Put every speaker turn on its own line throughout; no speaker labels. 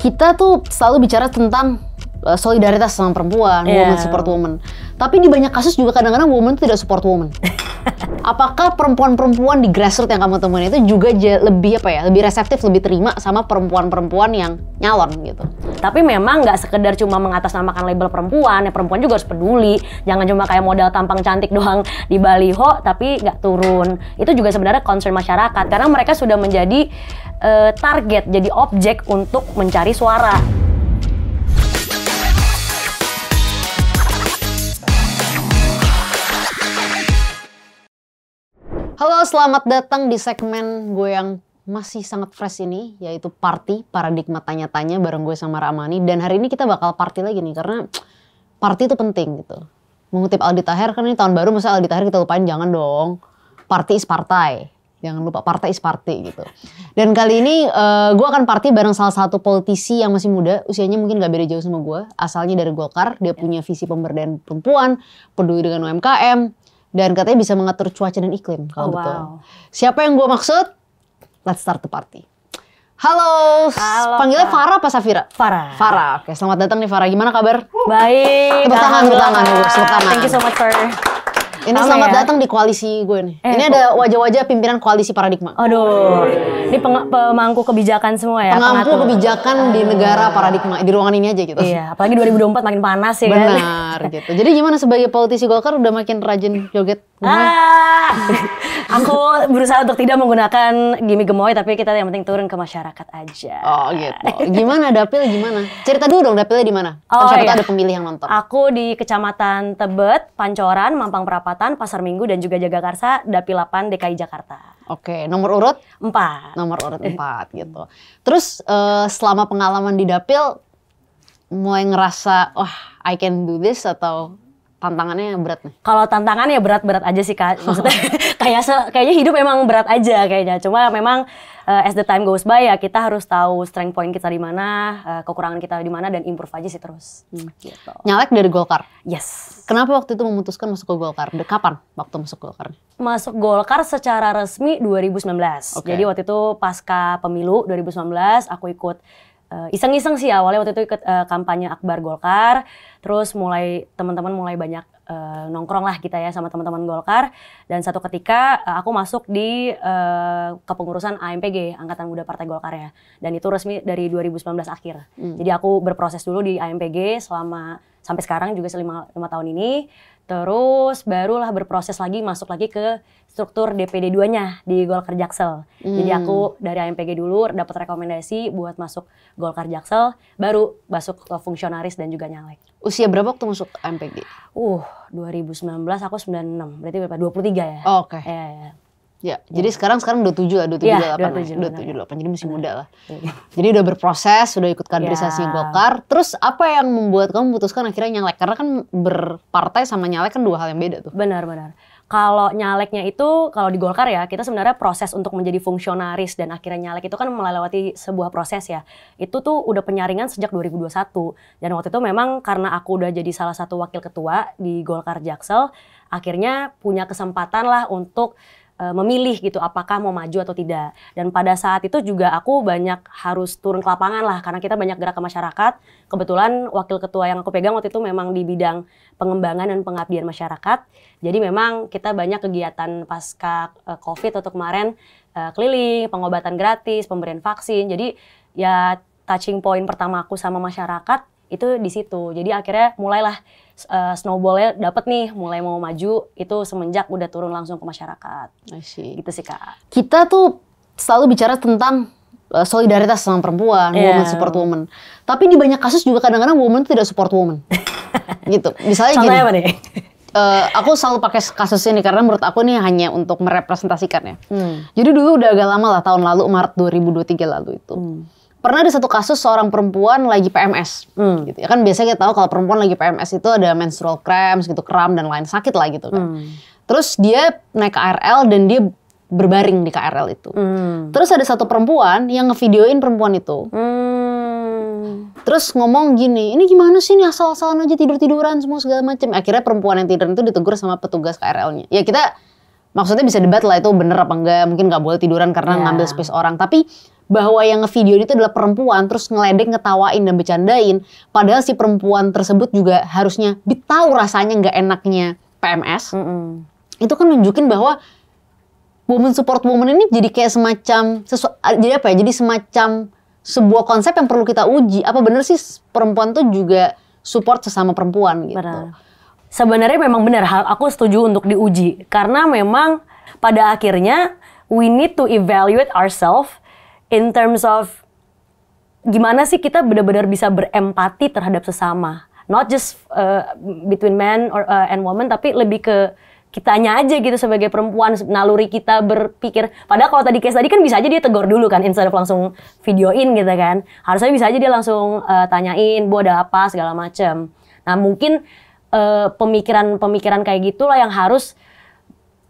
kita tuh selalu bicara tentang solidaritas sama perempuan, woman support woman. Tapi di banyak kasus juga kadang-kadang woman tidak support woman. Apakah perempuan-perempuan di grassroots yang kamu temuin itu juga lebih lebih reseptif, lebih terima sama perempuan-perempuan yang nyalon gitu?
Tapi memang nggak sekedar cuma mengatasnamakan label perempuan, ya perempuan juga harus peduli. Jangan cuma kayak modal tampang cantik doang di baliho, tapi nggak turun. Itu juga sebenarnya concern masyarakat, karena mereka sudah menjadi target, jadi objek untuk mencari suara.
Halo, selamat datang di segmen gue yang masih sangat fresh ini, yaitu Party, Paradigma Tanya-Tanya bareng gue sama Ramani. Dan hari ini kita bakal party lagi nih, karena party itu penting gitu. Mengutip Aldi Taher, kan ini tahun baru, masa Aldi Taher kita lupain, jangan dong. Party is partai, jangan lupa partai is party gitu. Dan kali ini gue akan party bareng salah satu politisi yang masih muda, usianya mungkin gak beda jauh sama gue. Asalnya dari Golkar, dia punya visi pemberdayaan perempuan, peduli dengan UMKM, dan katanya bisa mengatur cuaca dan iklim kalau betul. Wow. Siapa yang gue maksud? Let's start the party. Halo, panggilnya Farah apa Safira?
Farah.
Farah, oke, selamat datang nih Farah. Gimana kabar?
Baik.
Tepuk tangan.
Thank you so much for...
Ini selamat datang di koalisi gue nih. Ini ada wajah-wajah pimpinan koalisi Paradigma.
Aduh, ini pemangku kebijakan semua ya?
Pemangku kebijakan di negara Paradigma, di ruangan ini aja gitu.
Iya, apalagi 2024 makin panas ya.
Benar kan? Gitu. Jadi gimana sebagai politisi Golkar udah makin rajin joget?
Aku berusaha untuk tidak menggunakan gimmick gemoy, tapi kita yang penting turun ke masyarakat aja.
Oh gitu. Gimana dapil gimana? Cerita dulu dong dapilnya di mana?
Oh,
siapa tahu ada pemilih yang nonton.
Aku di Kecamatan Tebet, Pancoran, Mampang Perapatan, Pasar Minggu dan juga Jagakarsa, Dapil 8 DKI Jakarta.
Oke, nomor urut?
4.
Nomor urut 4 gitu. Terus selama pengalaman di dapil mulai ngerasa wah I can do this atau tantangannya berat nih?
Kalau tantangannya berat-berat aja sih Kak. Maksudnya kayaknya hidup emang berat aja kayaknya. Cuma memang as the time goes by ya kita harus tahu strength point kita di mana, kekurangan kita di mana dan improve aja sih terus. Gitu.
Nyalek dari Golkar?
Yes.
Kenapa waktu itu memutuskan masuk ke Golkar? Kapan waktu masuk Golkar?
Masuk Golkar secara resmi 2019. Okay. Jadi waktu itu pasca pemilu 2019 aku ikut iseng-iseng sih awalnya waktu itu ikut kampanye Akbar Golkar, terus teman-teman mulai banyak nongkrong lah kita ya sama teman-teman Golkar, dan satu ketika aku masuk di kepengurusan AMPG, Angkatan Muda Partai Golkar ya, dan itu resmi dari 2019 akhir. Jadi aku berproses dulu di AMPG selama sampai sekarang juga selama 5 tahun ini, terus barulah berproses lagi masuk lagi ke struktur DPD 2-nya di Golkar Jaksel. Jadi aku dari AMPG dulu dapat rekomendasi buat masuk Golkar Jaksel, baru masuk ke fungsionaris dan juga nyalek.
Usia berapa waktu masuk AMPG?
2019 aku 96, berarti berapa? 23 ya?
Oh, oke. Ya, jadi sekarang 27 lah, 27 28, jadi masih muda lah. Jadi udah berproses, udah ikut kaderisasinya Golkar. Terus apa yang membuat kamu memutuskan akhirnya nyalek? Karena kan berpartai sama nyalek kan dua hal yang beda tuh.
Benar. Kalau nyaleknya itu, kalau di Golkar ya, kita sebenarnya proses untuk menjadi fungsionaris dan akhirnya nyalek itu kan melewati sebuah proses ya. Itu tuh udah penyaringan sejak 2021. Dan waktu itu memang karena aku udah jadi salah satu wakil ketua di Golkar Jaksel, akhirnya punya kesempatan lah untuk memilih gitu apakah mau maju atau tidak. Dan pada saat itu juga aku banyak harus turun ke lapangan lah karena kita banyak gerak ke masyarakat. Kebetulan wakil ketua yang aku pegang waktu itu memang di bidang pengembangan dan pengabdian masyarakat. Jadi memang kita banyak kegiatan pasca COVID atau kemarin keliling, pengobatan gratis, pemberian vaksin. Jadi ya touching point pertama aku sama masyarakat itu di situ. Jadi akhirnya mulailah snowballnya dapet nih, mulai mau maju itu semenjak udah turun langsung ke masyarakat. Gitu sih Kak.
Kita tuh selalu bicara tentang solidaritas sama perempuan, woman support woman. Tapi di banyak kasus juga kadang-kadang woman tidak support woman. Gitu. Misalnya
contohnya
gini.
Apa nih?
Aku selalu pakai kasus ini karena menurut aku ini hanya untuk merepresentasikan ya. Jadi dulu udah agak lama lah, tahun lalu Maret 2023 lalu itu. Pernah ada satu kasus seorang perempuan lagi PMS, gitu. Ya kan biasanya kita tahu kalau perempuan lagi PMS itu ada menstrual cramps gitu, kram dan lain sakit lah gitu kan. Terus dia naik KRL dan dia berbaring di KRL itu. Terus ada satu perempuan yang ngevideoin perempuan itu. Terus ngomong gini, ini gimana sih nih asal-asalan aja tidur-tiduran semua segala macam. Akhirnya perempuan yang tidur itu ditegur sama petugas KRL-nya. Ya kita maksudnya bisa debat lah itu bener apa enggak, mungkin nggak boleh tiduran karena ngambil space orang. Tapi bahwa yang ngevideo itu adalah perempuan, terus ngeledek, ngetawain dan bercandain, padahal si perempuan tersebut juga harusnya tahu rasanya nggak enaknya PMS. Itu kan nunjukin bahwa woman support woman ini jadi kayak semacam jadi apa ya? Jadi semacam sebuah konsep yang perlu kita uji. Apa bener sih perempuan tuh juga support sesama perempuan gitu?
Benar. Sebenarnya memang benar, aku setuju untuk diuji karena memang pada akhirnya we need to evaluate ourselves in terms of gimana sih kita benar-benar bisa berempati terhadap sesama, not just between men or and women, tapi lebih ke kitanya aja gitu sebagai perempuan, naluri kita berpikir. Padahal kalau tadi case tadi kan bisa aja dia tegur dulu kan, instead of langsung videoin gitu kan. Harusnya bisa aja dia langsung tanyain, bu ada apa segala macem. Nah mungkin pemikiran kayak gitulah yang harus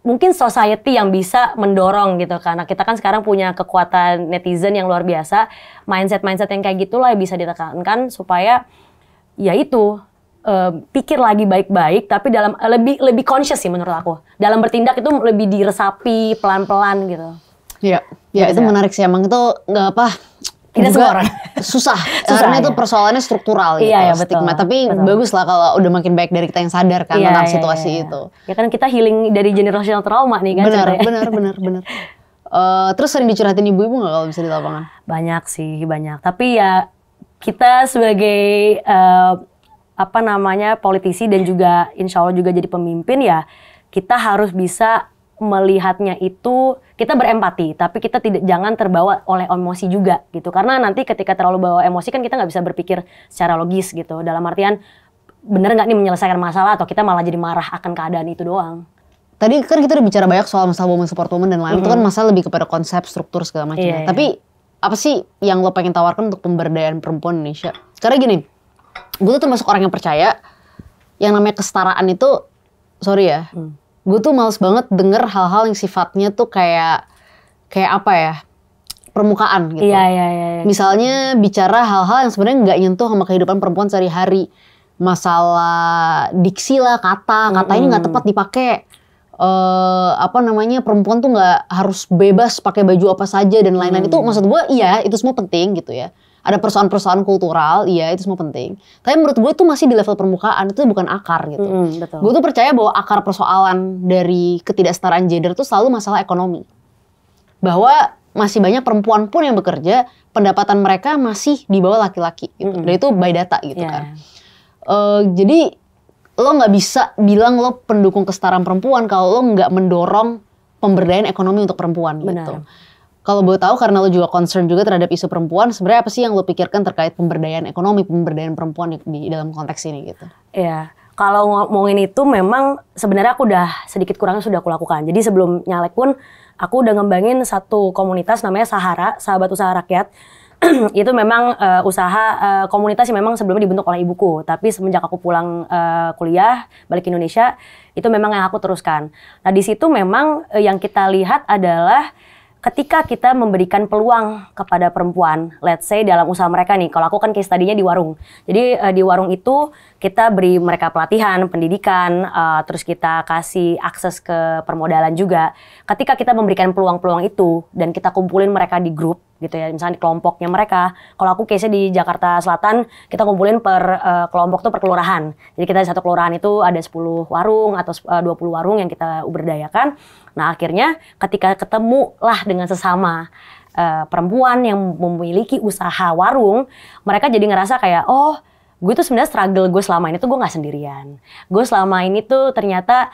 mungkin society yang bisa mendorong gitu. Karena kita kan sekarang punya kekuatan netizen yang luar biasa, mindset yang kayak gitulah yang bisa ditekankan supaya ya itu pikir lagi baik-baik, tapi dalam lebih conscious sih menurut aku. Dalam bertindak itu lebih diresapi pelan-pelan gitu.
Iya, ya itu menarik sih, emang itu nggak apa.
Tidak semua orang.
Susah karena itu persoalannya struktural gitu,
iya,
stigma.
betul,
Tapi bagus lah kalau udah makin baik dari kita yang sadar kan tentang situasi itu.
Ya kan kita healing dari generational trauma nih kan.
Benar. Terus sering dicurhatin ibu-ibu nggak kalau bisa di lapangan?
Banyak sih, banyak. Tapi ya kita sebagai politisi dan juga insya Allah juga jadi pemimpin ya, kita harus bisa melihatnya itu, kita berempati, tapi kita jangan terbawa oleh emosi juga gitu. Karena nanti ketika terlalu bawa emosi kan kita nggak bisa berpikir secara logis gitu. Dalam artian bener nggak nih menyelesaikan masalah atau kita malah jadi marah akan keadaan itu doang.
Tadi kan kita udah bicara banyak soal masalah woman support woman dan lain, itu kan masalah lebih kepada konsep, struktur segala macam. Tapi apa sih yang lo pengen tawarkan untuk pemberdayaan perempuan Indonesia? Karena gini, gue tuh termasuk orang yang percaya yang namanya kesetaraan itu, sorry ya, gue tuh males banget denger hal-hal yang sifatnya tuh kayak apa ya, permukaan gitu.
Iya.
Misalnya bicara hal-hal yang sebenarnya nggak nyentuh sama kehidupan perempuan sehari-hari. Masalah diksi lah, kata ini nggak tepat dipakai. Perempuan tuh nggak harus bebas pakai baju apa saja dan lain-lain. Itu maksud gue iya, itu semua penting gitu ya. Ada persoalan-persoalan kultural, iya itu semua penting. Tapi menurut gue itu masih di level permukaan, itu bukan akar gitu.
Betul.
Gue tuh percaya bahwa akar persoalan dari ketidaksetaraan gender itu selalu masalah ekonomi. Bahwa masih banyak perempuan pun yang bekerja, pendapatan mereka masih di bawah laki-laki gitu. Dan itu by data gitu kan. Jadi lo nggak bisa bilang lo pendukung kesetaraan perempuan kalau lo nggak mendorong pemberdayaan ekonomi untuk perempuan gitu. Kalau boleh tahu, karena lo juga concern juga terhadap isu perempuan, sebenarnya apa sih yang lo pikirkan terkait pemberdayaan ekonomi, pemberdayaan perempuan di dalam konteks ini gitu?
Iya, kalau ngomongin itu memang sebenarnya aku udah sedikit kurangnya sudah aku lakukan. Jadi sebelum nyalek pun aku udah ngembangin satu komunitas namanya Sahara, Sahabat Usaha Rakyat. Itu memang komunitas yang memang sebelumnya dibentuk oleh ibuku. Tapi semenjak aku pulang kuliah, balik ke Indonesia, itu memang yang aku teruskan. Nah di situ memang yang kita lihat adalah ketika kita memberikan peluang kepada perempuan, let's say dalam usaha mereka nih, kalau aku kan case tadinya di warung. Jadi di warung itu kita beri mereka pelatihan, pendidikan, terus kita kasih akses ke permodalan juga. Ketika kita memberikan peluang-peluang itu dan kita kumpulin mereka di grup gitu ya, misalnya di kelompoknya mereka. Kalau aku case-nya di Jakarta Selatan, kita kumpulin per kelompok tuh per kelurahan. Jadi kita di satu kelurahan itu ada 10 warung atau 20 warung yang kita berdayakan. Nah akhirnya ketika ketemu lah dengan sesama perempuan yang memiliki usaha warung, mereka jadi ngerasa kayak, oh gue tuh sebenarnya struggle gue selama ini tuh gue gak sendirian. Gue selama ini tuh ternyata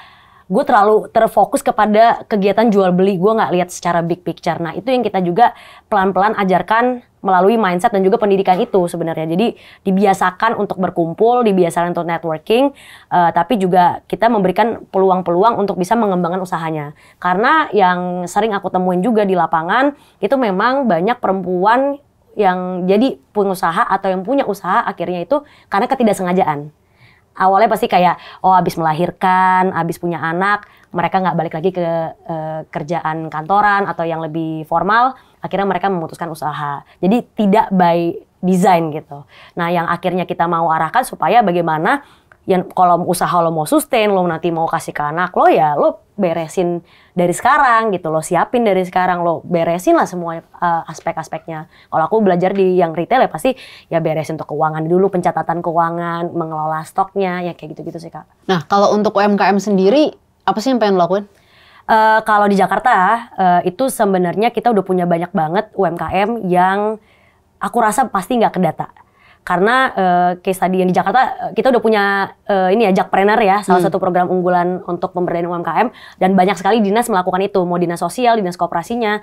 gue terlalu terfokus kepada kegiatan jual beli, gue nggak lihat secara big picture. Nah itu yang kita juga pelan-pelan ajarkan melalui mindset dan juga pendidikan itu sebenarnya. Jadi dibiasakan untuk berkumpul, dibiasakan untuk networking, tapi juga kita memberikan peluang-peluang untuk bisa mengembangkan usahanya. Karena yang sering aku temuin juga di lapangan, itu memang banyak perempuan yang jadi pengusaha atau yang punya usaha akhirnya itu karena ketidaksengajaan. Awalnya pasti kayak, oh habis melahirkan, habis punya anak, mereka nggak balik lagi ke kerjaan kantoran atau yang lebih formal, akhirnya mereka memutuskan usaha. Jadi tidak by design gitu. Nah yang akhirnya kita mau arahkan supaya bagaimana Yang kalau usaha lo mau sustain, lo nanti mau kasih ke anak lo, ya lo beresin dari sekarang gitu, lo siapin dari sekarang, lo beresin lah semua aspek-aspeknya. Kalau aku belajar di yang retail ya pasti ya beresin untuk keuangan dulu, pencatatan keuangan, mengelola stoknya, ya kayak gitu-gitu sih Kak.
Nah kalau untuk UMKM sendiri, apa sih yang pengen lo lakuin?
Kalau di Jakarta itu sebenarnya kita udah punya banyak banget UMKM yang aku rasa pasti nggak kedata. Karena case tadi yang di Jakarta kita udah punya ini ya Jakpreneur ya, salah satu program unggulan untuk pemberdayaan UMKM, dan banyak sekali dinas melakukan itu, mau dinas sosial, dinas koperasinya.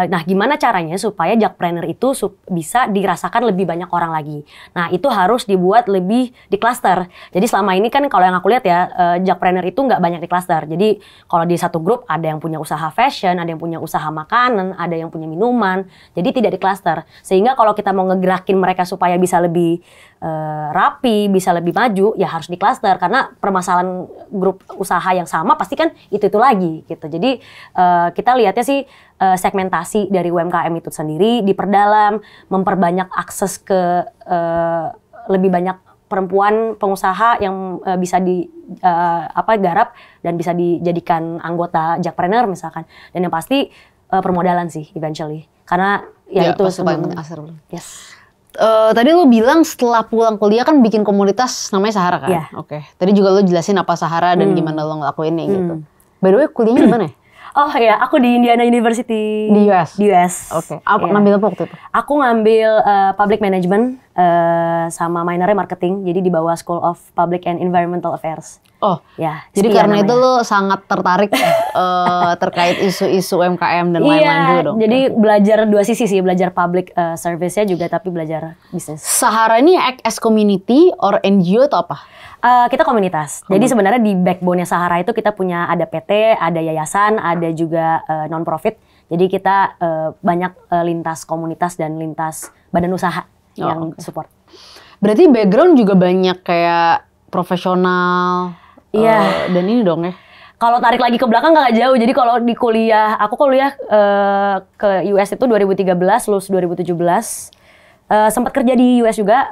Nah, gimana caranya supaya Jakpreneur itu bisa dirasakan lebih banyak orang lagi? Nah, itu harus dibuat lebih di klaster. Jadi selama ini kan kalau yang aku lihat ya, Jakpreneur itu nggak banyak di klaster. Jadi kalau di satu grup ada yang punya usaha fashion, ada yang punya usaha makanan, ada yang punya minuman. Jadi tidak di klaster. Sehingga kalau kita mau ngegerakin mereka supaya bisa lebih rapi, bisa lebih maju, ya harus di klaster, karena permasalahan grup usaha yang sama pasti kan itu lagi gitu. Jadi kita lihatnya sih segmentasi dari UMKM itu sendiri diperdalam, memperbanyak akses ke lebih banyak perempuan pengusaha yang bisa garap dan bisa dijadikan anggota Jakpreneur misalkan. Dan yang pasti permodalan sih eventually, karena ya itu sebelum yes.
Tadi lo bilang setelah pulang kuliah kan bikin komunitas namanya Sahara kan?
Yeah.
Oke. Tadi juga lo jelasin apa Sahara dan gimana lo ngelakuinnya gitu. By the way, kuliahnya di mana ya?
Oh ya, aku di Indiana University.
Di US?
Di US.
Oke. Ngambil apa waktu itu?
Aku ngambil Public Management sama minornya Marketing. Jadi di bawah School of Public and Environmental Affairs.
Oh,
ya.
Jadi karena itu lo sangat tertarik terkait isu-isu UMKM dan lain-lain juga dong?
Jadi belajar dua sisi sih, belajar public service-nya juga, tapi belajar bisnis.
Sahara ini act as community or NGO atau apa?
Kita komunitas. Jadi sebenarnya di backbone-nya Sahara itu kita punya ada PT, ada yayasan, ada juga non-profit. Jadi kita banyak lintas komunitas dan lintas badan usaha yang support. Berarti
background juga banyak kayak profesional.
Iya.
Dan ini dong ya.
Kalau tarik lagi ke belakang nggak jauh. Jadi kalau di kuliah, aku kuliah ke US itu 2013, lulus 2017. Sempat kerja di US juga.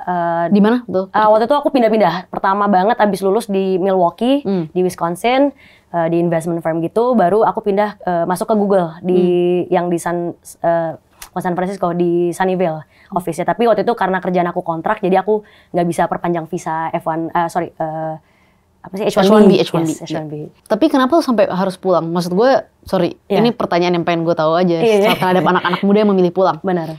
Di mana tuh?
Waktu itu aku pindah-pindah. Pertama banget abis lulus di Milwaukee, di Wisconsin, di investment firm gitu. Baru aku pindah masuk ke Google yang di San Francisco, di Sunnyvale office-nya. Tapi waktu itu karena kerjaan aku kontrak, jadi aku nggak bisa perpanjang visa F1, H1B.
Yes, H1B. Tapi kenapa lo sampai harus pulang? Maksud gue, ini pertanyaan yang pengen gue tahu aja. Saat ada anak-anak muda yang memilih pulang.
Benar.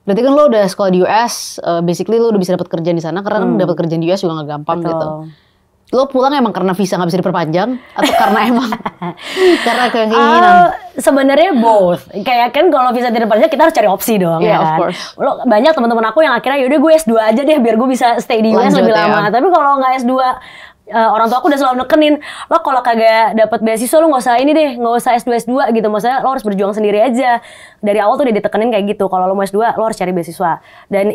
Berarti kan lo udah sekolah di US, basically lo udah bisa dapat kerjaan di sana, karena kan dapat kerjaan di US juga nggak gampang.
Betul.
Gitu. Lo pulang emang karena visa nggak bisa diperpanjang, atau karena emang karena keinginan?
Sebenarnya both. Kayak kan kalau visa diperpanjang kita harus cari opsi dong, ya kan. Of course. Lo banyak teman-teman aku yang akhirnya yaudah gue S2 aja deh biar gue bisa stay di US lebih lama. Tapi kalau nggak S2, orang tua aku udah selalu nekenin, lo kalau kagak dapat beasiswa lo nggak usah ini deh, nggak usah S2 gitu. Maksudnya lo harus berjuang sendiri aja. Dari awal tuh udah ditekenin kayak gitu. Kalau lo mau S2 lo harus cari beasiswa. Dan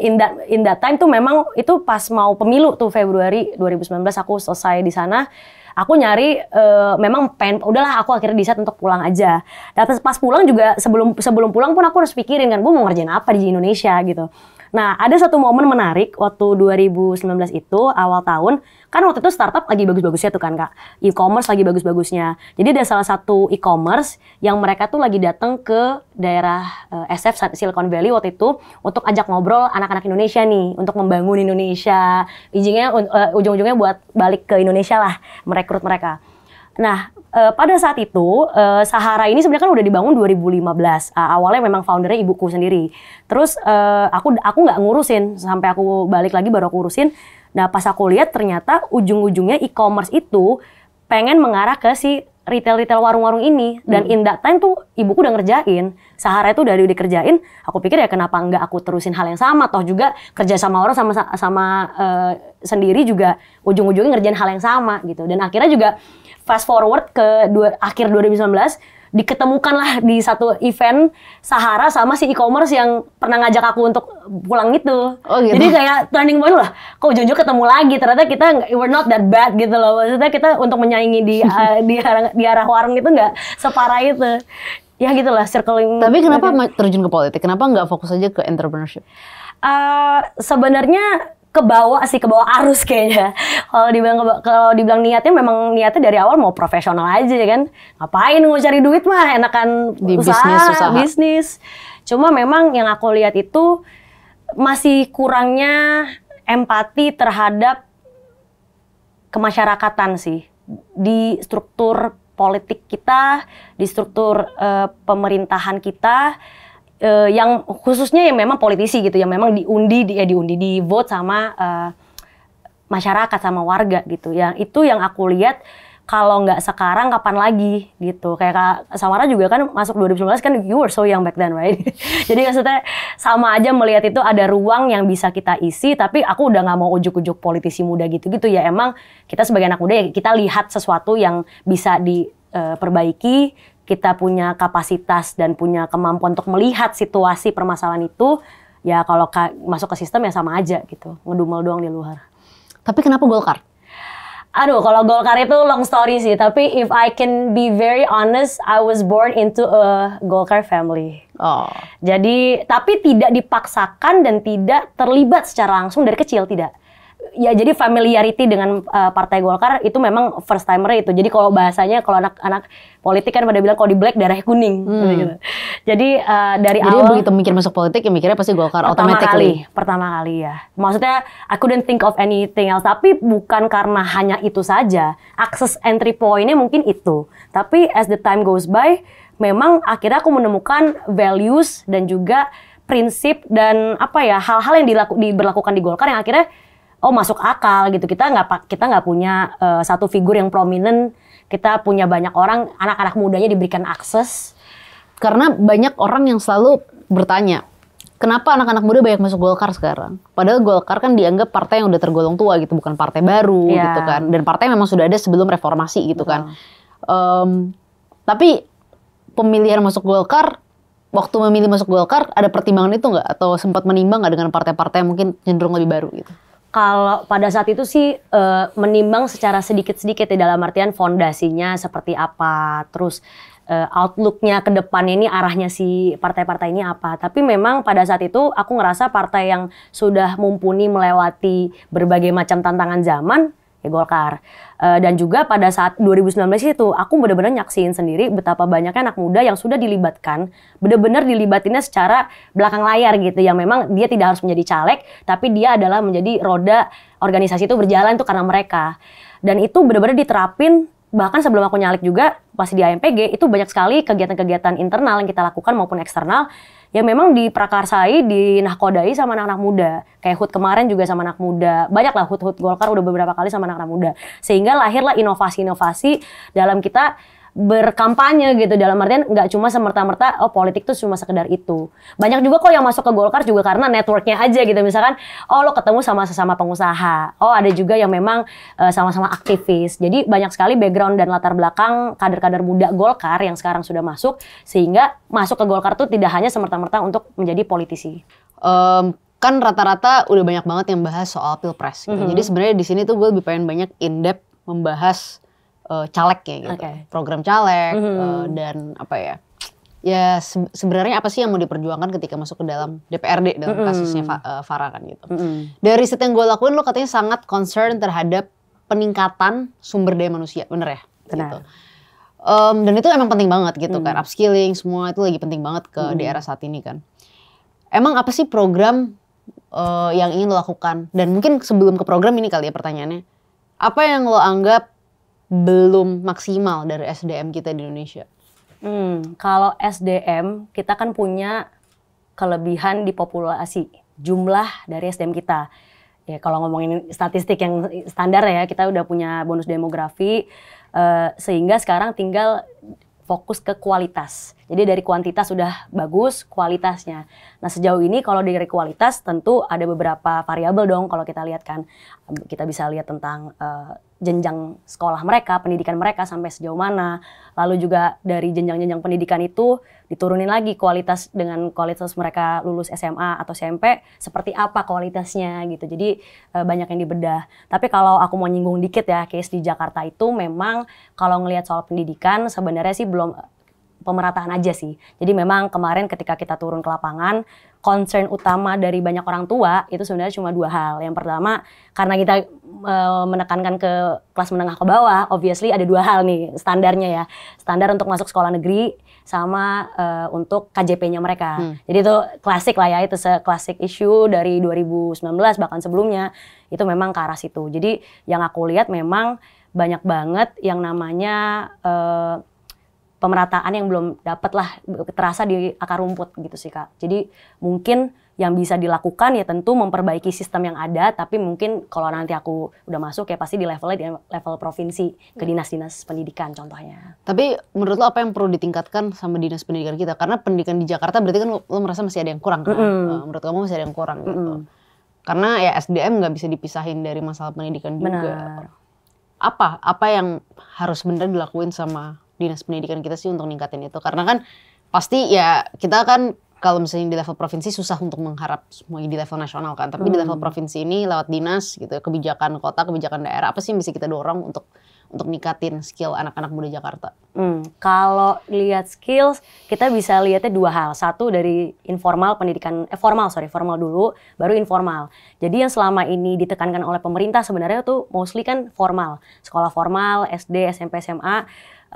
in that time tuh memang itu pas mau pemilu tuh Februari 2019 aku selesai di sana. Aku nyari memang udahlah aku akhirnya decide untuk pulang aja. Dan pas pulang juga sebelum pulang pun aku harus pikirin kan gue mau ngerjain apa di Indonesia gitu. Nah, ada satu momen menarik waktu 2019 itu awal tahun, kan waktu itu startup lagi bagus-bagusnya tuh kan Kak. E-commerce lagi bagus-bagusnya. Jadi ada salah satu e-commerce yang mereka tuh lagi datang ke daerah SF Silicon Valley waktu itu untuk ajak ngobrol anak-anak Indonesia nih untuk membangun Indonesia. Ujung-ujungnya buat balik ke Indonesia lah, merekrut mereka. Nah, pada saat itu Sahara ini sebenarnya kan udah dibangun 2015. Awalnya memang foundernya ibuku sendiri. Terus aku nggak ngurusin sampai aku balik lagi baru aku urusin. Nah, pas aku lihat ternyata ujung-ujungnya e-commerce itu pengen mengarah ke si retail warung-warung ini. Dan in that time tuh ibuku udah ngerjain. Sahara itu udah dikerjain. Aku pikir ya kenapa nggak aku terusin hal yang sama. Toh juga kerja sama orang sama sendiri juga ujung-ujungnya ngerjain hal yang sama gitu. Dan akhirnya juga fast forward ke akhir 2019, diketemukanlah di satu event Sahara sama si e-commerce yang pernah ngajak aku untuk pulang itu.
Oh, gitu.
Jadi kayak turning point lah, kok ujung-ujung ketemu lagi. Ternyata kita we're not that bad gitu loh. Maksudnya kita untuk menyaingi di arah warung itu nggak separah itu. Ya gitulah circling.
Tapi kenapa terjun ke politik? Kenapa nggak fokus aja ke entrepreneurship?
Sebenarnya kebawa arus kayaknya. Kalau dibilang niatnya, memang niatnya dari awal mau profesional aja ya kan. Ngapain mau cari duit mah, enakan
di
usaha. Bisnis. Cuma memang yang aku lihat itu masih kurangnya empati terhadap kemasyarakatan sih. Di struktur politik kita, di struktur pemerintahan kita, yang khususnya yang memang politisi gitu, yang memang di vote sama masyarakat, sama warga gitu. Yang itu yang aku lihat, kalau nggak sekarang kapan lagi gitu. Kayak Kak Samara juga kan masuk 2019 kan, you were so young back then, right? Jadi maksudnya sama aja melihat itu ada ruang yang bisa kita isi, tapi aku udah nggak mau ujuk-ujuk politisi muda gitu-gitu ya. Emang kita sebagai anak muda ya kita lihat sesuatu yang bisa diperbaiki, kita punya kapasitas dan punya kemampuan untuk melihat situasi permasalahan itu, ya kalau masuk ke sistem ya sama aja gitu, ngedumel doang di luar.
Tapi kenapa Golkar?
Aduh, kalau Golkar itu long story sih, tapi if I can be very honest, I was born into a Golkar family.
Oh.
Jadi, tapi tidak dipaksakan dan tidak terlibat secara langsung dari kecil, tidak. Ya jadi familiarity dengan Partai Golkar itu memang first timer itu. Jadi kalau bahasanya, kalau anak-anak politik kan pada bilang kalau di black darah kuning. Gitu. Jadi dari awal.
Jadi begitu mikir masuk politik ya mikirnya pasti Golkar automatically.
Pertama kali ya. Maksudnya I couldn't think of anything else. Tapi bukan karena hanya itu saja. Akses entry point-nya mungkin itu. Tapi as the time goes by, memang akhirnya aku menemukan values dan juga prinsip dan apa ya, hal-hal yang diberlakukan di Golkar yang akhirnya masuk akal gitu. Kita nggak punya satu figur yang prominent. Kita punya banyak orang, anak-anak mudanya diberikan akses.
Karena banyak orang yang selalu bertanya, kenapa anak-anak muda banyak masuk Golkar sekarang? Padahal Golkar kan dianggap partai yang udah tergolong tua gitu, bukan partai baru gitu kan. Dan partai memang sudah ada sebelum reformasi gitu kan. Tapi pemilihan masuk Golkar, waktu memilih masuk Golkar ada pertimbangan itu nggak? Atau sempat menimbang nggak dengan partai-partai yang mungkin cenderung lebih baru gitu?
Kalau pada saat itu sih menimbang secara sedikit-sedikit ya, dalam artian fondasinya seperti apa, terus outlook-nya ke depannya ini arahnya si partai-partai ini apa. Tapi memang pada saat itu aku ngerasa partai yang sudah mumpuni melewati berbagai macam tantangan zaman ya Golkar. Dan juga pada saat 2019 itu aku benar-benar nyaksiin sendiri betapa banyaknya anak muda yang sudah dilibatkan, benar-benar dilibatinnya secara belakang layar gitu, yang memang dia tidak harus menjadi caleg, tapi dia adalah menjadi roda organisasi itu berjalan tuh karena mereka. Dan itu benar-benar diterapin, bahkan sebelum aku nyalek juga pas di AMPG itu banyak sekali kegiatan-kegiatan internal yang kita lakukan maupun eksternal yang memang diprakarsai, dinahkodai sama anak-anak muda. Kayak HUT kemarin juga sama anak muda. Banyak lah HUT Golkar udah beberapa kali sama anak-anak muda. Sehingga lahirlah inovasi-inovasi dalam kita berkampanye gitu. Dalam artian nggak cuma semerta-merta politik tuh cuma sekedar itu. Banyak juga kok yang masuk ke Golkar juga karena networknya aja gitu. Misalkan lo ketemu sama sesama pengusaha. Ada juga yang memang sama-sama aktivis. Jadi banyak sekali background dan latar belakang kader-kader muda Golkar yang sekarang sudah masuk. Sehingga masuk ke Golkar tuh tidak hanya semerta-merta untuk menjadi politisi.
Kan rata-rata udah banyak banget yang bahas soal pilpres gitu. Jadi sebenarnya di sini tuh gue lebih pengen banyak in-depth membahas caleg ya gitu, program caleg dan apa ya sebenarnya apa sih yang mau diperjuangkan ketika masuk ke dalam DPRD dalam kasusnya Farah kan gitu. Dari riset yang gue lakuin lo katanya sangat concern terhadap peningkatan sumber daya manusia, bener ya?
Benar.
Gitu. Dan itu emang penting banget gitu kan, upskilling semua itu lagi penting banget ke daerah saat ini kan. Emang apa sih program yang ingin lo lakukan? Dan mungkin sebelum ke program ini kali ya pertanyaannya, apa yang lo anggap belum maksimal dari SDM kita di Indonesia?
Kalau SDM kita kan punya kelebihan di populasi, jumlah dari SDM kita. Ya kalau ngomongin statistik yang standar ya, kita udah punya bonus demografi, sehingga sekarang tinggal fokus ke kualitas. Jadi dari kuantitas sudah bagus, kualitasnya. Nah sejauh ini kalau dari kualitas tentu ada beberapa variabel dong kalau kita lihat kan. Kita bisa lihat tentang jenjang sekolah mereka, pendidikan mereka sampai sejauh mana. Lalu juga dari jenjang-jenjang pendidikan itu diturunin lagi kualitas dengan kualitas mereka lulus SMA atau SMP seperti apa kualitasnya gitu. Jadi banyak yang dibedah. Tapi kalau aku mau nyinggung dikit ya, case di Jakarta itu memang kalau ngelihat soal pendidikan sebenarnya sih belum pemerataan aja sih. Jadi memang kemarin ketika kita turun ke lapangan, concern utama dari banyak orang tua itu sebenarnya cuma 2 hal. Yang pertama, karena kita menekankan ke kelas menengah ke bawah, obviously ada 2 hal nih standarnya ya. Standar untuk masuk sekolah negeri sama untuk KJP-nya mereka. Jadi itu klasik lah ya, itu klasik issue dari 2019 bahkan sebelumnya, itu memang ke arah situ. Jadi yang aku lihat memang banyak banget yang namanya pemerataan yang belum dapat lah terasa di akar rumput gitu sih Kak. Jadi mungkin yang bisa dilakukan ya tentu memperbaiki sistem yang ada, tapi mungkin kalau nanti aku udah masuk ya pasti di level provinsi ke dinas-dinas pendidikan contohnya.
Tapi menurut lo apa yang perlu ditingkatkan sama dinas pendidikan kita? Karena pendidikan di Jakarta berarti kan lo merasa masih ada yang kurang kan? Menurut kamu masih ada yang kurang gitu. Karena ya SDM nggak bisa dipisahin dari masalah pendidikan juga.
Benar.
Apa yang harus benar dilakuin sama dinas pendidikan kita sih untuk ningkatin itu? Karena kan pasti ya kita kan kalau misalnya di level provinsi susah untuk mengharap semuanya di level nasional kan. Tapi di level provinsi ini lewat dinas gitu, kebijakan kota, kebijakan daerah, apa sih yang bisa kita dorong untuk ningkatin skill anak-anak muda Jakarta?
Kalau lihat skills, kita bisa lihatnya 2 hal. Satu dari informal pendidikan, formal dulu, baru informal. Jadi yang selama ini ditekankan oleh pemerintah sebenarnya tuh mostly kan formal. Sekolah formal, SD, SMP, SMA.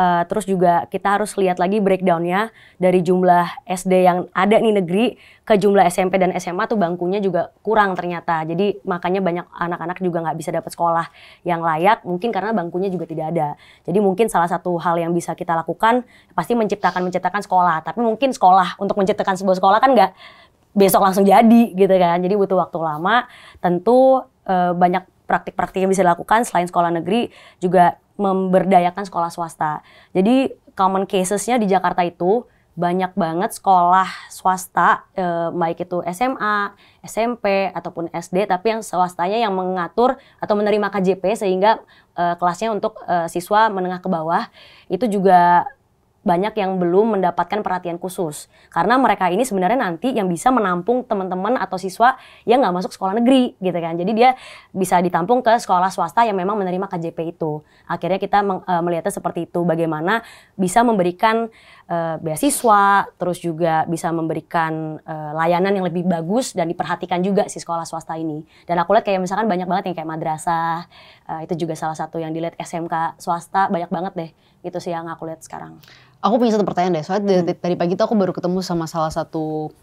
Terus juga kita harus lihat lagi breakdownnya dari jumlah SD yang ada nih negeri ke jumlah SMP dan SMA tuh bangkunya juga kurang ternyata. Jadi makanya banyak anak-anak juga nggak bisa dapat sekolah yang layak mungkin karena bangkunya juga tidak ada. Jadi mungkin salah satu hal yang bisa kita lakukan pasti menciptakan sekolah. Tapi mungkin sekolah untuk menciptakan sebuah sekolah kan nggak besok langsung jadi gitu kan. Jadi butuh waktu lama. Tentu banyak praktik-praktik yang bisa dilakukan selain sekolah negeri juga memberdayakan sekolah swasta. Jadi common cases-nya di Jakarta itu banyak banget sekolah swasta, baik itu SMA, SMP, ataupun SD, tapi yang swastanya yang mengatur atau menerima KJP sehingga kelasnya untuk siswa menengah ke bawah itu juga banyak yang belum mendapatkan perhatian khusus. Karena mereka ini sebenarnya nanti yang bisa menampung teman-teman atau siswa yang nggak masuk sekolah negeri gitu kan. Jadi dia bisa ditampung ke sekolah swasta yang memang menerima KJP itu. Akhirnya kita melihatnya seperti itu. Bagaimana bisa memberikan beasiswa, terus juga bisa memberikan layanan yang lebih bagus dan diperhatikan juga si sekolah swasta ini. Dan aku lihat kayak misalkan banyak banget yang kayak madrasah, itu juga salah satu yang dilihat SMK swasta, banyak banget deh. Itu sih yang aku lihat sekarang.
Aku punya satu pertanyaan deh, soalnya dari pagi itu aku baru ketemu sama salah satu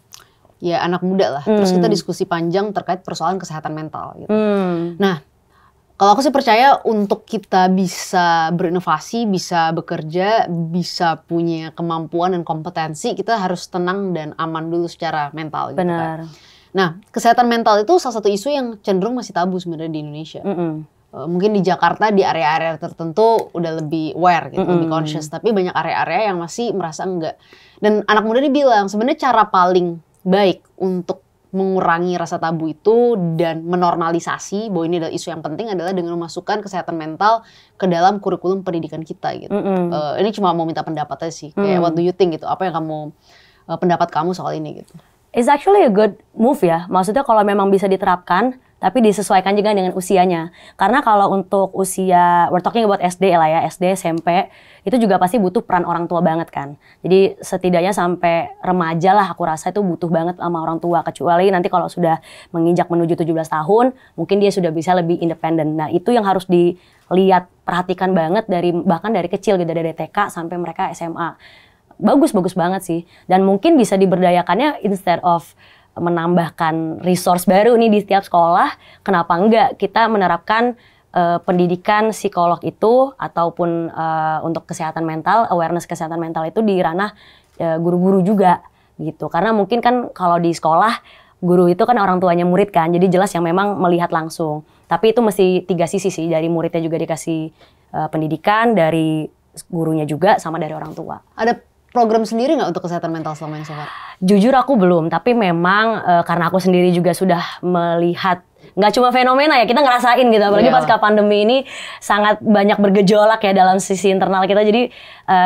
ya anak muda lah. Terus kita diskusi panjang terkait persoalan kesehatan mental gitu. Nah, kalau aku sih percaya untuk kita bisa berinovasi, bisa bekerja, bisa punya kemampuan dan kompetensi, kita harus tenang dan aman dulu secara mental gitu kan. Nah, kesehatan mental itu salah satu isu yang cenderung masih tabu sebenarnya di Indonesia. Mungkin di Jakarta di area-area tertentu udah lebih aware gitu, lebih conscious. Tapi banyak area-area yang masih merasa enggak. Dan anak muda ini bilang sebenarnya cara paling baik untuk mengurangi rasa tabu itu dan menormalisasi bahwa ini adalah isu yang penting adalah dengan memasukkan kesehatan mental ke dalam kurikulum pendidikan kita gitu. Ini cuma mau minta pendapat aja sih. Kayak what do you think gitu? Apa yang pendapat kamu soal ini gitu?
It's actually a good move ya. Maksudnya kalau memang bisa diterapkan, tapi disesuaikan juga dengan usianya. Karena kalau untuk usia, we're talking about SD lah ya, SD, SMP, itu juga pasti butuh peran orang tua banget kan. Jadi setidaknya sampai remaja lah aku rasa itu butuh banget sama orang tua. Kecuali nanti kalau sudah menginjak menuju 17 tahun, mungkin dia sudah bisa lebih independen. Nah itu yang harus dilihat, perhatikan banget bahkan dari kecil gitu, dari TK sampai mereka SMA. Bagus banget sih. Dan mungkin bisa diberdayakannya instead of menambahkan resource baru nih di setiap sekolah, kenapa enggak kita menerapkan pendidikan psikolog itu ataupun untuk kesehatan mental, awareness kesehatan mental itu di ranah guru-guru juga gitu. Karena mungkin kan kalau di sekolah guru itu kan orang tuanya murid kan, jadi jelas yang memang melihat langsung. Tapi itu mesti 3 sisi sih, dari muridnya juga dikasih pendidikan, dari gurunya juga, sama dari orang tua.
Ada program sendiri nggak untuk kesehatan mental selama ini Sofar?
Jujur aku belum, tapi memang karena aku sendiri juga sudah melihat, nggak cuma fenomena ya, kita ngerasain gitu, apalagi pasca pandemi ini sangat banyak bergejolak ya dalam sisi internal kita, jadi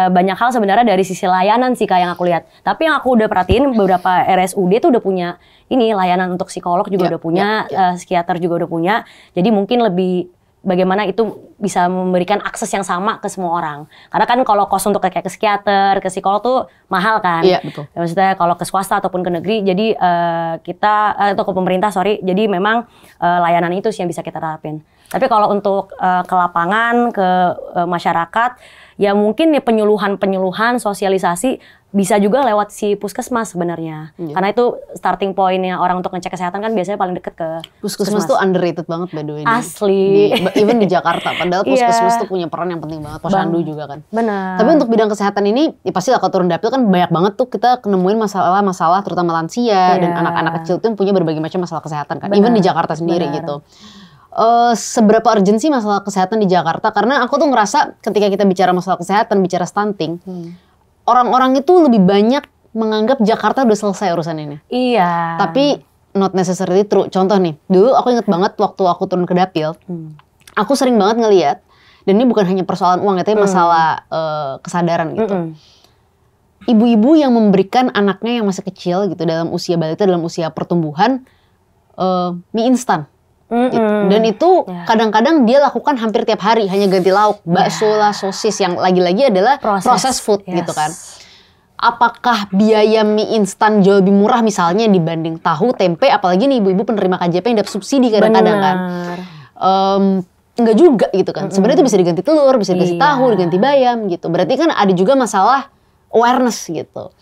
banyak hal sebenarnya dari sisi layanan sih Kak yang aku lihat. Tapi yang aku udah perhatiin beberapa RSUD tuh udah punya ini layanan untuk psikolog juga udah punya, psikiater juga udah punya, jadi mungkin lebih bagaimana itu bisa memberikan akses yang sama ke semua orang. Karena kan kalau kos untuk kayak ke psikiater, ke psikolog tuh mahal kan.
Iya, betul.
Maksudnya kalau ke swasta ataupun ke negeri, jadi kita atau ke pemerintah jadi memang layanan itu sih yang bisa kita terapin. Tapi kalau untuk ke lapangan, ke masyarakat, ya mungkin ya penyuluhan, sosialisasi bisa juga lewat si puskesmas sebenarnya. Iya. Karena itu starting pointnya orang untuk ngecek kesehatan kan biasanya paling deket ke
puskesmas. Tuh underrated banget by the way.
Asli.
Even di Jakarta. Padahal puskesmas tuh punya peran yang penting banget. Posyandu juga kan.
Benar.
Tapi untuk bidang kesehatan ini, ya pasti lah kalau turun dapil kan banyak banget tuh kita nemuin masalah-masalah terutama lansia dan anak-anak kecil tuh punya berbagai macam masalah kesehatan kan. Even di Jakarta sendiri gitu. Seberapa urgensi masalah kesehatan di Jakarta? Karena aku tuh ngerasa ketika kita bicara masalah kesehatan, bicara stunting, orang-orang itu lebih banyak menganggap Jakarta udah selesai urusan ini.
Iya.
Tapi not necessarily true. Contoh nih, dulu aku inget banget waktu aku turun ke dapil, aku sering banget ngeliat, dan ini bukan hanya persoalan uang, tapi masalah kesadaran gitu. Ibu-ibu yang memberikan anaknya yang masih kecil gitu dalam usia balita, dalam usia pertumbuhan, mie instan. Gitu. Dan itu kadang-kadang dia lakukan hampir tiap hari, hanya ganti lauk, bakso lah, sosis, yang lagi-lagi adalah proses food gitu kan. Apakah biaya mie instan jauh lebih murah misalnya dibanding tahu, tempe, apalagi nih ibu-ibu penerima KJP yang dapat subsidi kadang-kadang kan. Enggak juga gitu kan. Sebenarnya itu bisa diganti telur, bisa dikasih tahu, diganti bayam gitu. Berarti kan ada juga masalah awareness gitu.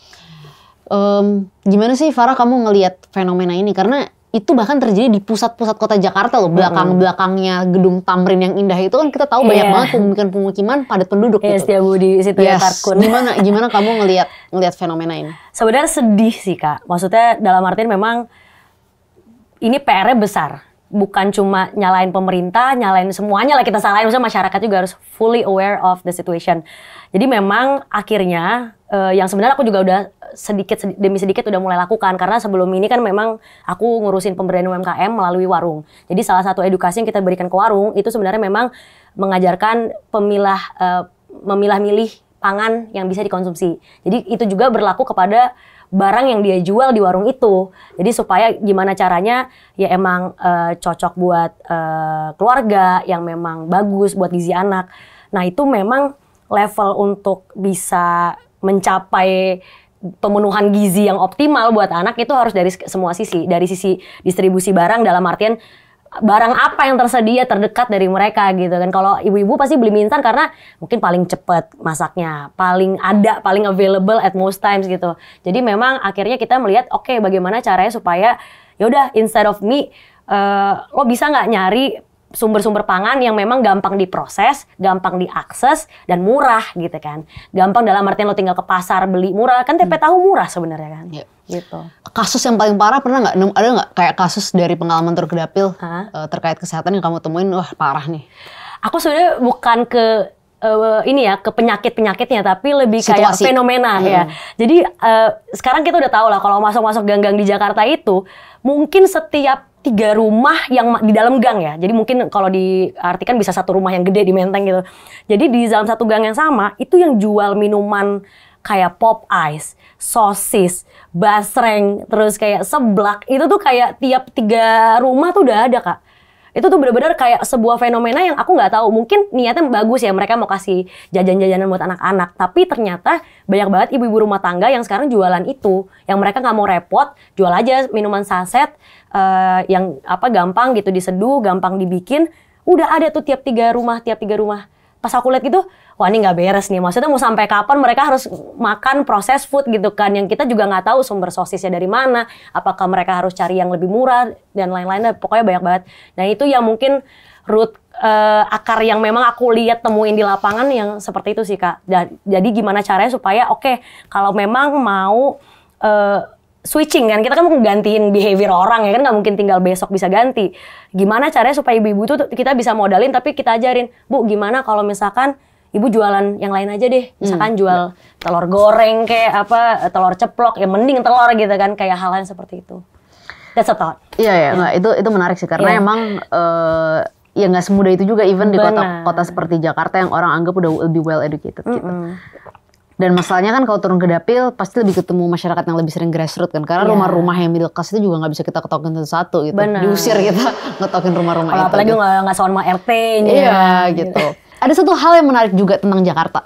Gimana sih Farah kamu ngelihat fenomena ini? Karena itu bahkan terjadi di pusat-pusat kota Jakarta loh. Belakang-belakangnya gedung Tamrin yang indah itu kan kita tahu banyak banget pemukiman padat penduduk gitu.
Setiabudi situ ya Tarkun.
Gimana kamu ngelihat fenomena ini?
Sebenarnya sedih sih Kak. Maksudnya dalam artian memang ini PR-nya besar. Bukan cuma nyalain pemerintah, nyalain semuanya lah kita salahin. Maksudnya masyarakat juga harus fully aware of the situation. Jadi memang akhirnya yang sebenarnya aku juga udah sedikit demi sedikit udah mulai lakukan. Karena sebelum ini kan memang aku ngurusin pemberdayaan UMKM melalui warung. Jadi salah satu edukasi yang kita berikan ke warung itu sebenarnya memang mengajarkan memilah-milih pangan yang bisa dikonsumsi. Jadi itu juga berlaku kepada barang yang dia jual di warung itu. Jadi supaya gimana caranya ya emang cocok buat keluarga, yang memang bagus buat gizi anak. Nah itu memang level untuk bisa mencapai pemenuhan gizi yang optimal buat anak itu harus dari semua sisi. Dari sisi distribusi barang dalam artian barang apa yang tersedia terdekat dari mereka gitu kan. Kalau ibu-ibu pasti beli mie instan karena mungkin paling cepat masaknya, paling ada, paling available at most times gitu. Jadi memang akhirnya kita melihat oke, bagaimana caranya supaya yaudah instead of mie lo bisa nggak nyari sumber-sumber pangan yang memang gampang diproses, gampang diakses, dan murah gitu kan. Gampang dalam artian lo tinggal ke pasar beli murah, kan tempe tahu murah sebenarnya kan.
Yeah.
Gitu.
Kasus yang paling parah pernah nggak? Ada nggak kayak kasus dari pengalaman turun ke dapil terkait kesehatan yang kamu temuin, wah parah nih?
Aku sebenarnya bukan ke ini ya, ke penyakit-penyakitnya, tapi lebih kayak fenomena ya. Jadi sekarang kita udah tahu lah kalau masuk-masuk gang-gang di Jakarta itu, mungkin setiap 3 rumah yang di dalam gang ya. Jadi mungkin kalau diartikan bisa satu rumah yang gede di Menteng gitu. Jadi di dalam satu gang yang sama, itu yang jual minuman kayak pop ice, sosis, basreng, terus kayak seblak. Itu tuh kayak tiap 3 rumah tuh udah ada Kak. Itu tuh benar-benar kayak sebuah fenomena yang aku nggak tahu. Mungkin niatnya bagus ya, mereka mau kasih jajan-jajanan buat anak-anak. Tapi ternyata banyak banget ibu-ibu rumah tangga yang sekarang jualan itu. Yang mereka nggak mau repot, jual aja minuman saset yang gampang gitu diseduh, gampang dibikin. Udah ada tuh tiap 3 rumah. Pas aku lihat gitu, wah ini nggak beres nih. Maksudnya mau sampai kapan mereka harus makan proses food gitu kan. Yang kita juga nggak tahu sumber sosisnya dari mana. Apakah mereka harus cari yang lebih murah dan lain-lainnya. Pokoknya banyak banget. Nah itu yang mungkin root akar yang memang aku lihat temuin di lapangan yang seperti itu sih Kak. Jadi gimana caranya supaya kalau memang mau switching kan, kita kan mau gantiin behavior orang ya kan, nggak mungkin tinggal besok bisa ganti. Gimana caranya supaya ibu-ibu itu kita bisa modalin tapi kita ajarin, Bu gimana kalau misalkan ibu jualan yang lain aja deh, misalkan jual telur goreng kayak telur ceplok, ya mending telur gitu kan, kayak hal-hal seperti itu. That's a thought.
Iya nggak, itu menarik sih karena emang ya nggak semudah itu juga even di kota-kota seperti Jakarta yang orang anggap udah lebih well educated gitu. Dan masalahnya kan kalau turun ke dapil pasti lebih ketemu masyarakat yang lebih sering grassroots kan. Karena rumah-rumah yang middle class itu juga nggak bisa kita ketokin satu-satu gitu.
Bener.
Diusir kita ngetokin rumah-rumah itu.
Apalagi nggak sama RT-nya.
Iya gitu. Ada satu hal yang menarik juga tentang Jakarta.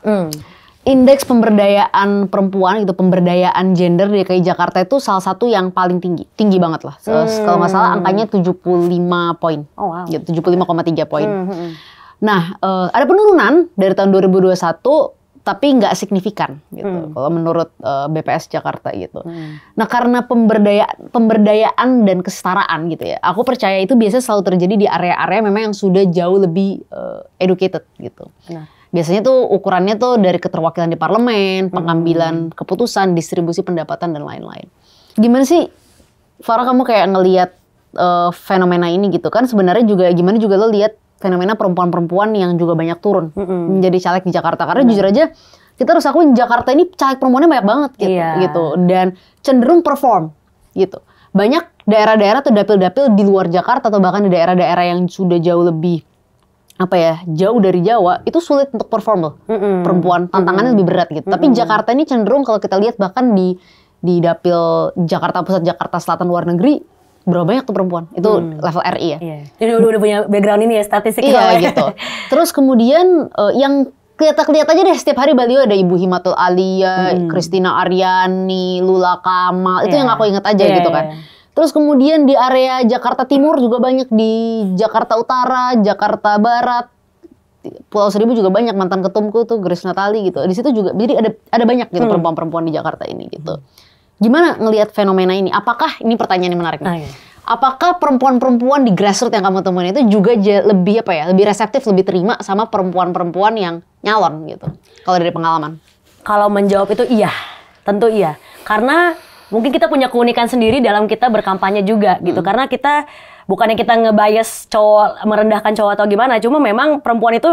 Indeks pemberdayaan perempuan gitu, pemberdayaan gender di DKI Jakarta itu salah satu yang paling tinggi. Tinggi banget lah. Kalau nggak salah angkanya 75 poin.
Oh wow.
Gitu, 75,3 poin. Nah, ada penurunan dari tahun 2021 tapi nggak signifikan gitu. Kalau menurut BPS Jakarta gitu. Nah, karena pemberdayaan dan kesetaraan gitu ya. Aku percaya itu biasanya selalu terjadi di area-area memang yang sudah jauh lebih educated gitu. Nah, biasanya tuh ukurannya tuh dari keterwakilan di parlemen, pengambilan keputusan, distribusi pendapatan dan lain-lain. Gimana sih Farah kamu kayak ngelihat fenomena ini gitu kan? Sebenarnya juga gimana juga lo lihat fenomena perempuan-perempuan yang juga banyak turun menjadi caleg di Jakarta. Karena jujur aja kita harus akuin Jakarta ini caleg perempuannya banyak banget gitu, dan cenderung perform gitu. Banyak daerah-daerah atau dapil-dapil di luar Jakarta atau bahkan di daerah-daerah yang sudah jauh lebih jauh dari Jawa itu sulit untuk perform loh. Perempuan tantangannya lebih berat gitu. Tapi Jakarta ini cenderung kalau kita lihat bahkan di dapil Jakarta Pusat, Jakarta Selatan luar negeri berapa banyak tuh perempuan? Itu level RI ya.
Jadi udah punya background ini ya, statistik.
Iya gitu. Terus kemudian yang kelihatan aja deh setiap hari baliho ada Ibu Himatul Alia, Christina Aryani, Lula Kamal. Itu yang aku ingat aja gitu kan. Terus kemudian di area Jakarta Timur juga banyak, di Jakarta Utara, Jakarta Barat, Pulau Seribu juga banyak, mantan ketumku tuh Grace Natali gitu. Di situ juga, jadi ada banyak gitu perempuan-perempuan di Jakarta ini gitu. Gimana ngelihat fenomena ini? Apakah ini pertanyaan yang menarik nih? Apakah perempuan-perempuan di grassroots yang kamu temuin itu juga lebih lebih reseptif, lebih terima sama perempuan-perempuan yang nyalon gitu? Kalau dari pengalaman?
Kalau menjawab itu iya, tentu iya. Karena mungkin kita punya keunikan sendiri dalam kita berkampanye juga gitu. Karena kita bukannya kita nge-bias cowok, merendahkan cowok atau gimana. Cuma memang perempuan itu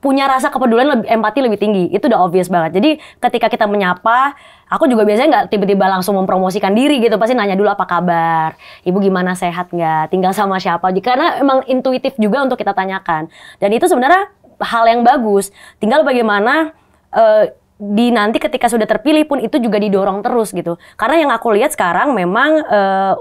punya rasa kepedulian, empati lebih tinggi. Itu udah obvious banget. Jadi ketika kita menyapa, aku juga biasanya nggak tiba-tiba langsung mempromosikan diri gitu. Pasti nanya dulu apa kabar, ibu gimana, sehat nggak, tinggal sama siapa. Karena emang intuitif juga untuk kita tanyakan. Dan itu sebenarnya hal yang bagus. Tinggal bagaimana nanti ketika sudah terpilih pun itu juga didorong terus gitu. Karena yang aku lihat sekarang memang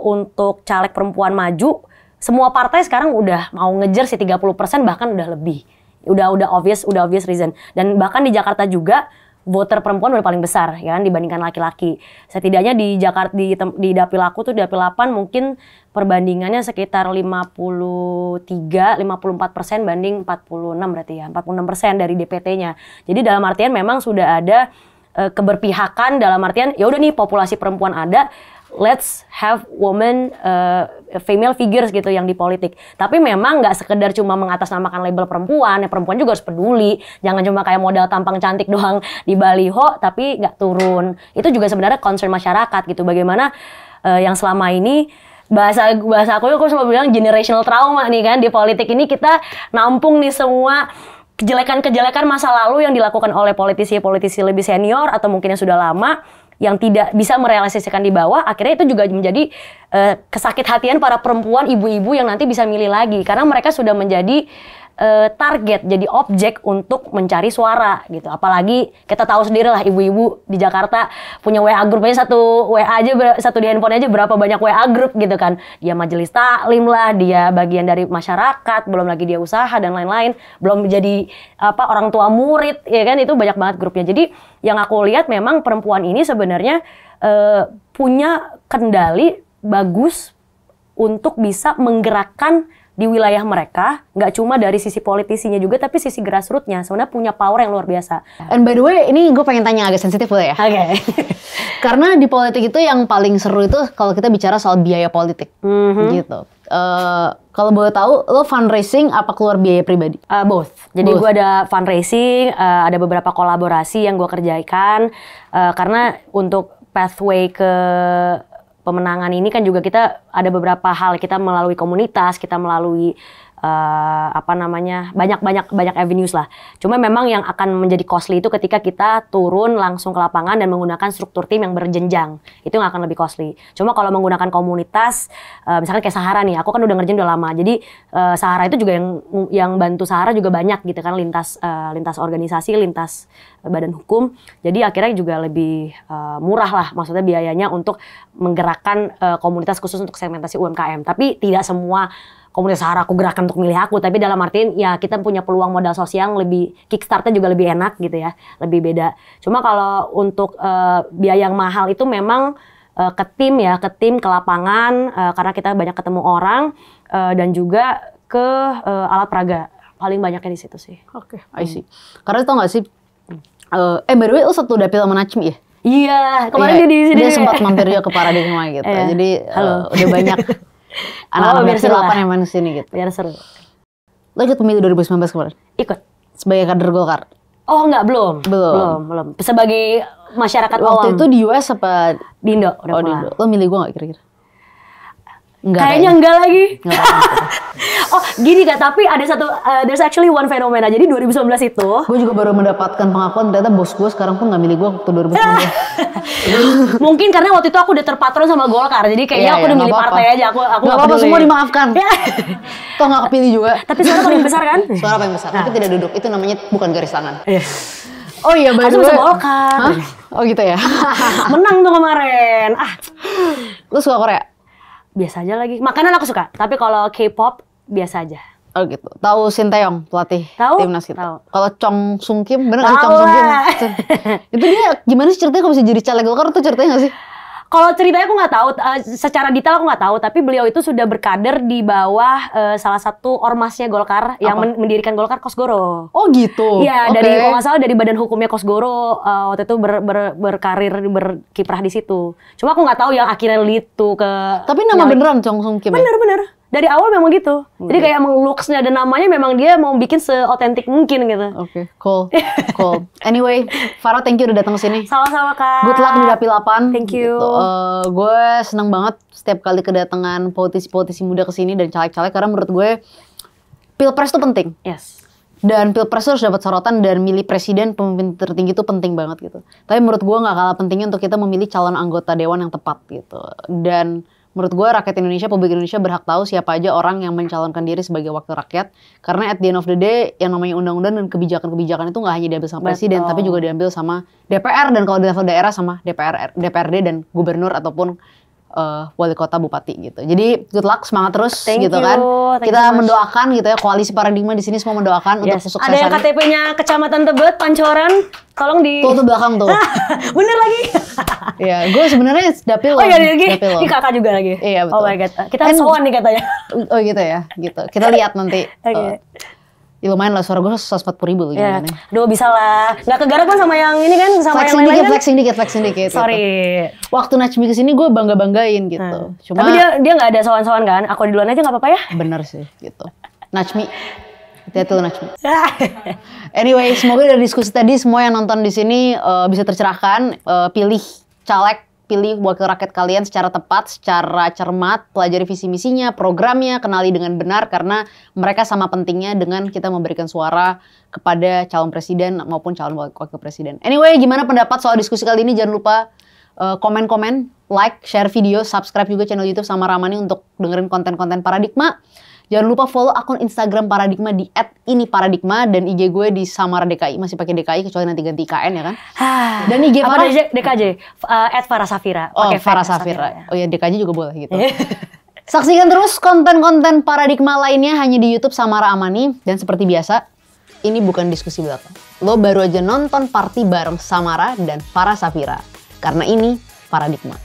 untuk caleg perempuan maju, semua partai sekarang udah mau ngejar si 30% bahkan udah lebih. Udah obvious reason. Dan bahkan di Jakarta juga voter perempuan udah paling besar ya kan dibandingkan laki-laki. Setidaknya di Jakarta di dapil aku tuh dapil 8 mungkin perbandingannya sekitar 54% banding 46 berarti ya. 46% dari DPT-nya. Jadi dalam artian memang sudah ada keberpihakan, dalam artian ya udah nih populasi perempuan ada, let's have women, female figures gitu yang di politik. Tapi memang nggak sekedar cuma mengatasnamakan label perempuan, ya perempuan juga harus peduli. Jangan cuma kayak modal tampang cantik doang di baliho, tapi nggak turun. Itu juga sebenarnya concern masyarakat gitu. Bagaimana yang selama ini bahasa aku selalu bilang generational trauma nih kan di politik ini kita nampung nih semua kejelekan-kejelekan masa lalu yang dilakukan oleh politisi-politisi lebih senior atau mungkin yang sudah lama, yang tidak bisa merealisasikan di bawah, akhirnya itu juga menjadi kesakit hatian para perempuan, ibu-ibu yang nanti bisa milih lagi. Karena mereka sudah menjadi target, jadi objek untuk mencari suara gitu. Apalagi kita tahu sendiri lah ibu-ibu di Jakarta punya WA group aja, satu WA aja, satu di handphone aja berapa banyak WA group gitu kan. Dia majelis taklim lah, dia bagian dari masyarakat, belum lagi dia usaha dan lain-lain, belum jadi orang tua murid ya kan, itu banyak banget grupnya. Jadi yang aku lihat memang perempuan ini sebenarnya punya kendali bagus untuk bisa menggerakkan di wilayah mereka, nggak cuma dari sisi politisinya juga, tapi sisi grassroots-nya sebenarnya punya power yang luar biasa.
And by the way, ini gue pengen tanya agak sensitif boleh ya?
Oke.
Karena di politik itu yang paling seru itu kalau kita bicara soal biaya politik, gitu. Kalau boleh tahu, lo fundraising apa keluar biaya pribadi?
Both. Jadi gue ada fundraising, ada beberapa kolaborasi yang gue kerjakan, karena untuk pathway ke pemenangan ini kan juga kita ada beberapa hal, kita melalui komunitas, kita melalui banyak avenues lah. Cuma memang yang akan menjadi costly itu ketika kita turun langsung ke lapangan dan menggunakan struktur tim yang berjenjang. Itu yang akan lebih costly. Cuma kalau menggunakan komunitas, misalkan kayak Sahara nih, aku kan udah ngerjain udah lama. Jadi Sahara itu juga yang bantu Sahara juga banyak gitu kan, lintas organisasi, lintas badan hukum. Jadi akhirnya juga lebih murah lah, maksudnya biayanya untuk menggerakkan komunitas khusus untuk segmentasi UMKM. Tapi tidak semua komunitas Sahara aku gerakan untuk milih aku, tapi dalam artian ya kita punya peluang modal sosial yang lebih, kickstartnya juga lebih enak gitu ya, lebih beda. Cuma kalau untuk biaya yang mahal itu memang ke tim, ke lapangan, karena kita banyak ketemu orang, dan juga ke alat peraga. Paling banyaknya di situ sih.
Oke, I see. Karena tau gak sih, by the way lu satu dapil sama Najmi ya?
Iya, kemarin dia di sini.
Dia sempat mampir juga ke Paradigma gitu. Jadi udah banyak anak-anak dapil 8 yang main kesini gitu.
Biar seru.
Lo ikut pemilu 2019 kemarin?
Ikut.
Sebagai kader Golkar?
Oh enggak, belum. Sebagai masyarakat awam.
Waktu itu di US apa?
Di Indo.
Di Indo. Lo milih gue gak kira-kira?
Kayaknya enggak lagi. Oh gini Kak, tapi ada satu, there's actually one fenomena. Jadi 2019 itu
gue juga baru mendapatkan pengakuan ternyata bos gue sekarang pun gak milih gue waktu 2019.
Mungkin karena waktu itu aku udah terpatron sama Golkar, jadi kayaknya aku udah milih partai aja. Aku
gak apa-apa, semua dimaafkan. Toh gak kepilih juga.
Tapi suara paling besar kan?
Suara paling besar, tapi tidak duduk. Itu namanya bukan garis tangan.
Oh iya, baru bisa Golkar.
Oh gitu ya.
Menang tuh kemarin.
Lu suka Korea?
Biasa aja lagi. Makanan aku suka, tapi kalau K-pop biasa aja.
Oh gitu. Tahu Shin Tae-yong, pelatih timnas itu. Kalau Chong Sung Kim, bener nggak Chong Sung Kim? Itu dia gimana sih ceritanya kalau bisa jadi caleg Golkar tuh ceritanya nggak sih?
Kalau ceritanya aku nggak tahu, secara detail aku nggak tahu. Tapi beliau itu sudah berkader di bawah salah satu ormasnya Golkar yang mendirikan Golkar, Kosgoro. Oh gitu. Iya, dari kalau nggak salah dari badan hukumnya Kosgoro waktu itu berkarir berkiprah di situ. Cuma aku nggak tahu yang akhirnya lead tuh ke. Tapi
nama beneran Chong Sung Kim.
Bener. Dari awal memang gitu. Jadi kayak emang looks-nya dan namanya memang dia mau bikin seotentik mungkin gitu.
Oke, cool. Anyway, Farah thank you udah datang ke sini.
Sama-sama Kak.
Good luck di Dapil 8.
Thank you.
Gitu. Gue seneng banget setiap kali kedatangan politisi-politisi muda ke sini dan caleg-caleg karena menurut gue Pilpres tuh penting.
Yes.
Dan Pilpres harus dapat sorotan dan milih presiden, pemimpin tertinggi itu penting banget gitu. Tapi menurut gue nggak kalah pentingnya untuk kita memilih calon anggota dewan yang tepat gitu. Dan menurut gue rakyat Indonesia, publik Indonesia berhak tahu siapa aja orang yang mencalonkan diri sebagai wakil rakyat. Karena at the end of the day, yang namanya undang-undang dan kebijakan-kebijakan itu nggak hanya diambil sama presiden, tapi juga diambil sama DPR dan kalau di level daerah sama DPRD dan gubernur ataupun wali kota, bupati gitu. Jadi good luck, semangat terus gitu kan. Kita mendoakan gitu ya, koalisi Paradigma di sini semua mendoakan untuk kesuksesan.
Ada yang KTP-nya Kecamatan Tebet, Pancoran, tolong di.
Tuh belakang tuh.
Bener lagi.
Iya, gue sebenarnya dapil.
Oh iya lagi. Ini kakak juga lagi.
Iya betul.
Oh my god, kita sowan nih katanya.
Oh gitu ya, gitu. Kita lihat nanti. Ya lumayan lah, suara gue 140.000 loh gimana.
Duh bisa lah. Nggak kegarap kan sama yang ini kan, sama
flexing
yang lain kan?
Flexing dikit.
Sorry.
Gitu. Waktu Najmi kesini gue banggain gitu. Cuma,
tapi dia nggak ada sowan-sowan kan? Aku duluan aja nggak apa-apa ya?
Bener sih gitu. Najmi, hati-hati lo Najmi. Anyway, semoga dari diskusi tadi semua yang nonton di sini bisa tercerahkan. Pilih caleg, pilih wakil rakyat kalian secara tepat, secara cermat, pelajari visi misinya, programnya, kenali dengan benar karena mereka sama pentingnya dengan kita memberikan suara kepada calon presiden maupun calon wakil presiden. Anyway, gimana pendapat soal diskusi kali ini? Jangan lupa komen-komen, like, share video, subscribe juga channel YouTube Sama Ramani untuk dengerin konten-konten Paradigma. Jangan lupa follow akun Instagram Paradigma di @iniparadigma dan IG gue di Samara DKI, masih pakai DKI kecuali nanti ganti IKN ya kan. Dan IG Farah
DKJ @farasafira.
Oh, Farasafira. Oh ya DKJ juga boleh gitu. Saksikan terus konten-konten Paradigma lainnya hanya di YouTube Samara Amani dan seperti biasa ini bukan diskusi belaka. Lo baru aja nonton party bareng Samara dan Farasafira karena ini Paradigma.